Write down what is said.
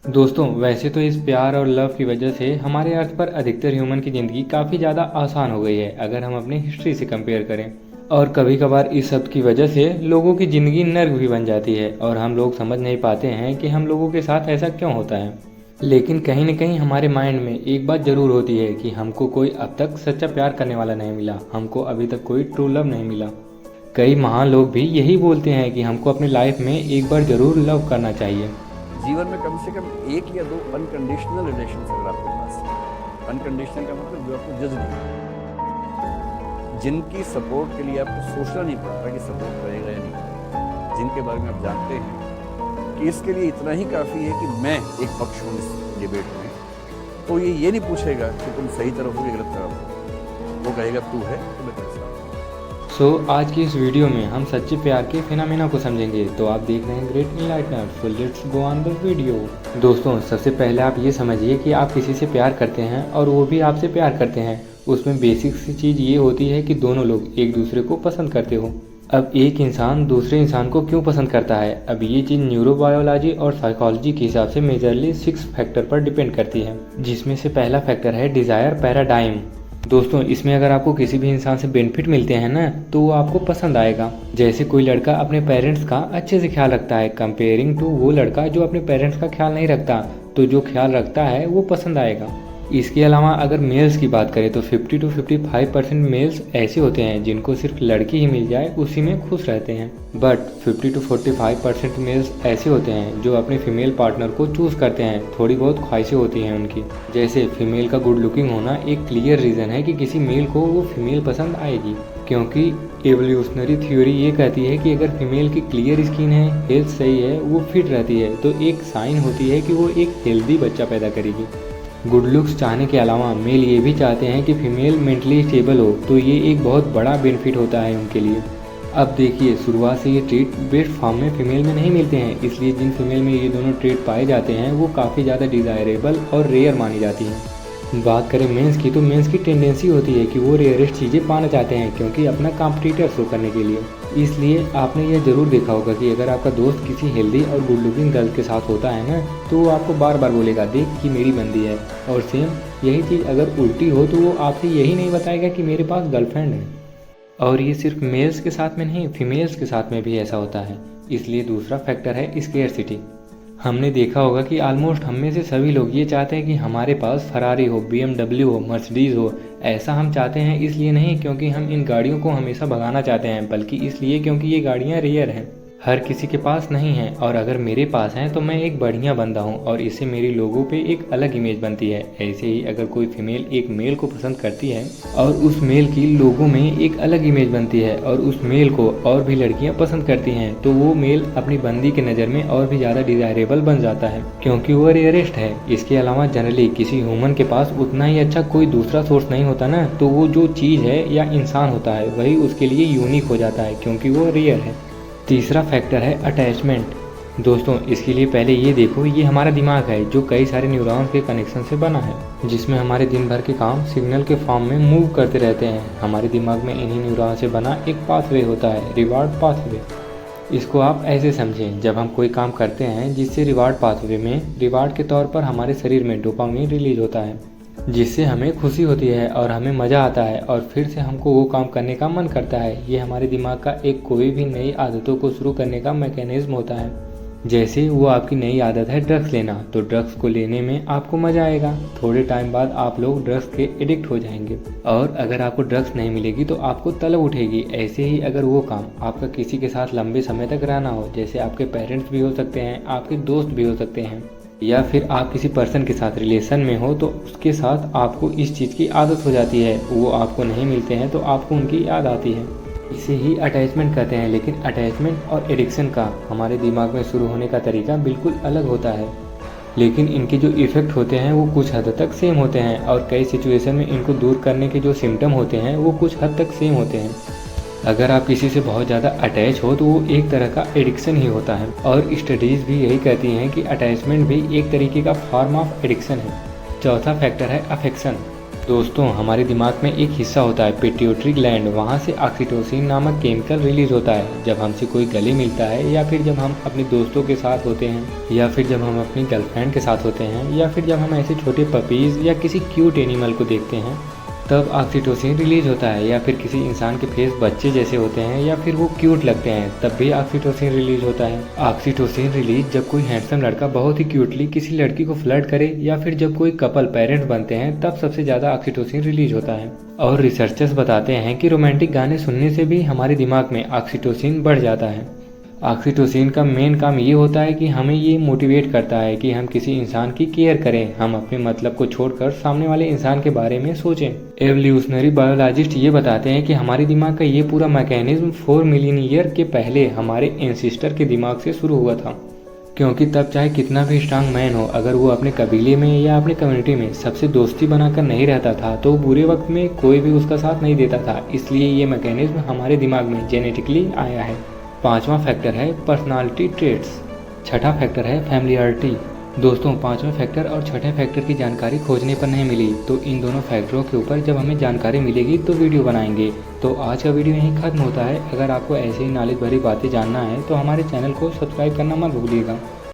दोस्तों वैसे तो इस प्यार और लव की वजह से हमारे अर्थ पर अधिकतर ह्यूमन की ज़िंदगी काफ़ी ज़्यादा आसान हो गई है अगर हम अपनी हिस्ट्री से कंपेयर करें। और कभी कभार इस सब की वजह से लोगों की ज़िंदगी नर्क भी बन जाती है और हम लोग समझ नहीं पाते हैं कि हम लोगों के साथ ऐसा क्यों होता है। लेकिन कहीं न कहीं हमारे माइंड में एक बात ज़रूर होती है कि हमको कोई अब तक सच्चा प्यार करने वाला नहीं मिला, हमको अभी तक कोई ट्रू लव नहीं मिला। कई महान लोग भी यही बोलते हैं कि हमको अपनी लाइफ में एक बार ज़रूर लव करना चाहिए। जीवन में कम से कम एक या दो अनकंडीशनल रिलेशन अगर आपके पास है। अनकंडीशनल का मतलब जो आपको जज नहीं करता, जिनकी सपोर्ट के लिए आपको सोचना नहीं पड़ता कि सपोर्ट करेगा या नहीं करेगा, जिनके बारे में आप जानते हैं कि इसके लिए इतना ही काफ़ी है कि मैं एक पक्ष हूँ इस डिबेट में, तो ये नहीं पूछेगा कि तुम सही तरफ हो या गलत तरफ हो, वो कहेगा तू है तो मैं तेरे साथ हूं। आज की इस वीडियो में हम सच्चे प्यार के फिनोमेना को समझेंगे। तो आप देख रहे हैं Great Enlightener, so let's go on the video. दोस्तों सबसे पहले आप ये समझिए कि आप किसी से प्यार करते हैं और वो भी आपसे प्यार करते हैं, उसमें बेसिक सी चीज़ ये होती है कि दोनों लोग एक दूसरे को पसंद करते हो। अब एक इंसान दूसरे इंसान को क्यों पसंद करता है, अब ये चीज़ न्यूरोबायोलॉजी और साइकोलॉजी के हिसाब से मेजरली 6 फैक्टर पर डिपेंड करती है, जिसमें से पहला फैक्टर है डिज़ायर पैराडाइम। दोस्तों इसमें अगर आपको किसी भी इंसान से बेनिफिट मिलते हैं ना तो वो आपको पसंद आएगा। जैसे कोई लड़का अपने पेरेंट्स का अच्छे से ख्याल रखता है कंपेयरिंग टू वो लड़का जो अपने पेरेंट्स का ख्याल नहीं रखता, तो जो ख्याल रखता है वो पसंद आएगा। इसके अलावा अगर मेल्स की बात करें तो 50 to 55% मेल्स ऐसे होते हैं जिनको सिर्फ लड़की ही मिल जाए उसी में खुश रहते हैं, बट 50 to 45% मेल्स ऐसे होते हैं जो अपने फीमेल पार्टनर को चूज़ करते हैं। थोड़ी बहुत ख्वाहिशें होती हैं उनकी, जैसे फीमेल का गुड लुकिंग होना एक क्लियर रीज़न है कि किसी मेल को वो फीमेल पसंद आएगी, क्योंकि एवोल्यूशनरी थ्योरी ये कहती है कि अगर फीमेल की क्लियर स्किन है, हेल्थ सही है, वो फिट रहती है, तो एक साइन होती है कि वो एक हेल्दी बच्चा पैदा करेगी। गुड लुक्स चाहने के अलावा मेल ये भी चाहते हैं कि फीमेल मेंटली स्टेबल हो, तो ये एक बहुत बड़ा बेनिफिट होता है उनके लिए। अब देखिए शुरुआत से ये ट्रेट बेस्ट फॉर्म में फीमेल में नहीं मिलते हैं, इसलिए जिन फीमेल में ये दोनों ट्रेट पाए जाते हैं वो काफ़ी ज़्यादा डिज़ायरेबल और रेयर मानी जाती हैं। बात करें मेंस की तो मेंस की टेंडेंसी होती है कि वो रेयरेस्ट चीज़ें पाना चाहते हैं क्योंकि अपना कॉम्पिटिटर शो करने के लिए। इसलिए आपने ये ज़रूर देखा होगा कि अगर आपका दोस्त किसी हेल्दी और गुड लुकिंग गर्ल के साथ होता है ना तो वो आपको बार बार बोलेगा देख कि मेरी बंदी है, और सेम यही चीज़ अगर उल्टी हो तो वो आपसे यही नहीं बताएगा कि मेरे पास गर्लफ्रेंड है। और ये सिर्फ मेल्स के साथ में नहीं, फीमेल्स के साथ में भी ऐसा होता है। इसलिए दूसरा फैक्टर है स्केर्सिटी। हमने देखा होगा कि ऑलमोस्ट हम में से सभी लोग ये चाहते हैं कि हमारे पास फरारी हो, BMW हो, मर्सिडीज़ हो। ऐसा हम चाहते हैं इसलिए नहीं क्योंकि हम इन गाड़ियों को हमेशा भगाना चाहते हैं, बल्कि इसलिए क्योंकि ये गाड़ियाँ रेयर हैं, हर किसी के पास नहीं है, और अगर मेरे पास हैं तो मैं एक बढ़िया बंदा हूँ और इससे मेरी लोगों पे एक अलग इमेज बनती है। ऐसे ही अगर कोई फीमेल एक मेल को पसंद करती है और उस मेल की लोगों में एक अलग इमेज बनती है और उस मेल को और भी लड़कियाँ पसंद करती हैं, तो वो मेल अपनी बंदी की नज़र में और भी ज़्यादा डिज़ायरेबल बन जाता है क्योंकि वो रेयरेस्ट है। इसके अलावा जनरली किसी ह्यूमन के पास उतना ही अच्छा कोई दूसरा सोर्स नहीं होता ना, तो वो जो चीज़ है या इंसान होता है वही उसके लिए यूनिक हो जाता है क्योंकि वो रेयर है। तीसरा फैक्टर है अटैचमेंट। दोस्तों इसके लिए पहले ये देखो, ये हमारा दिमाग है जो कई सारे न्यूरॉन्स के कनेक्शन से बना है, जिसमें हमारे दिन भर के काम सिग्नल के फॉर्म में मूव करते रहते हैं। हमारे दिमाग में इन्हीं न्यूरॉन से बना एक पाथवे होता है, रिवार्ड पाथवे। इसको आप ऐसे समझें, जब हम कोई काम करते हैं जिससे रिवार्ड पाथवे में रिवार्ड के तौर पर हमारे शरीर में डोपामिन रिलीज होता है, जिससे हमें खुशी होती है और हमें मज़ा आता है और फिर से हमको वो काम करने का मन करता है। ये हमारे दिमाग का एक कोई भी नई आदतों को शुरू करने का मैकेनिज्म होता है। जैसे वो आपकी नई आदत है ड्रग्स लेना, तो ड्रग्स को लेने में आपको मज़ा आएगा, थोड़े टाइम बाद आप लोग ड्रग्स के एडिक्ट हो जाएंगे, और अगर आपको ड्रग्स नहीं मिलेगी तो आपको तलब उठेगी। ऐसे ही अगर वो काम आपका किसी के साथ लंबे समय तक रहना हो, जैसे आपके पेरेंट्स भी हो सकते हैं, आपके दोस्त भी हो सकते हैं, या फिर आप किसी पर्सन के साथ रिलेशन में हो, तो उसके साथ आपको इस चीज़ की आदत हो जाती है, वो आपको नहीं मिलते हैं तो आपको उनकी याद आती है। इसे ही अटैचमेंट कहते हैं। लेकिन अटैचमेंट और एडिक्शन का हमारे दिमाग में शुरू होने का तरीका बिल्कुल अलग होता है, लेकिन इनके जो इफ़ेक्ट होते हैं वो कुछ हद तक सेम होते हैं, और कई सिचुएशन में इनको दूर करने के जो सिम्टम होते हैं वो कुछ हद तक सेम होते हैं। अगर आप किसी से बहुत ज़्यादा अटैच हो तो वो एक तरह का एडिक्शन ही होता है, और स्टडीज़ भी यही कहती हैं कि अटैचमेंट भी एक तरीके का फॉर्म ऑफ एडिक्शन है। चौथा फैक्टर है अफेक्शन। दोस्तों हमारे दिमाग में एक हिस्सा होता है पिट्यूटरी ग्लैंड, वहाँ से ऑक्सीटोसिन नामक केमिकल रिलीज होता है जब हमसे कोई गले मिलता है, या फिर जब हम अपने दोस्तों के साथ होते हैं, या फिर जब हम अपनी गर्लफ्रेंड के साथ होते हैं, या फिर जब हम ऐसे छोटे पपीज़ या किसी क्यूट एनिमल को देखते हैं तब ऑक्सीटोसिन रिलीज होता है। या फिर किसी इंसान के फेस बच्चे जैसे होते हैं या फिर वो क्यूट लगते हैं तब भी ऑक्सीटोसिन रिलीज होता है। ऑक्सीटोसिन रिलीज जब कोई हैंडसम लड़का बहुत ही क्यूटली किसी लड़की को फ्लर्ट करे, या फिर जब कोई कपल पेरेंट्स बनते हैं तब सबसे ज़्यादा ऑक्सीटोसिन रिलीज होता है। और रिसर्चर्स बताते हैं कि रोमांटिक गाने सुनने से भी हमारे दिमाग में ऑक्सीटोसिन बढ़ जाता है। ऑक्सीटोसिन का मेन काम ये होता है कि हमें ये मोटिवेट करता है कि हम किसी इंसान की केयर करें, हम अपने मतलब को छोड़कर सामने वाले इंसान के बारे में सोचें। एवोल्यूशनरी बायोलॉजिस्ट ये बताते हैं कि हमारे दिमाग का ये पूरा मैकेनिज्म 4 मिलियन ईयर के पहले हमारे एंसेस्टर के दिमाग से शुरू हुआ था, क्योंकि तब चाहे कितना भी स्ट्रांग मैन हो, अगर वो अपने कबीले में या अपने कम्युनिटी में सबसे दोस्ती बनाकर नहीं रहता था तो बुरे वक्त में कोई भी उसका साथ नहीं देता था। इसलिए ये मैकेनिज्म हमारे दिमाग में जेनेटिकली आया है। 5वां फैक्टर है पर्सनालिटी ट्रेट्स। छठा फैक्टर है फैमिलियरिटी। दोस्तों 5वें फैक्टर और छठे फैक्टर की जानकारी खोजने पर नहीं मिली, तो इन दोनों फैक्टरों के ऊपर जब हमें जानकारी मिलेगी तो वीडियो बनाएंगे। तो आज का वीडियो यहीं खत्म होता है। अगर आपको ऐसे ही नॉलेज भरी बातें जानना है तो हमारे चैनल को सब्सक्राइब करना मत भूलिएगा।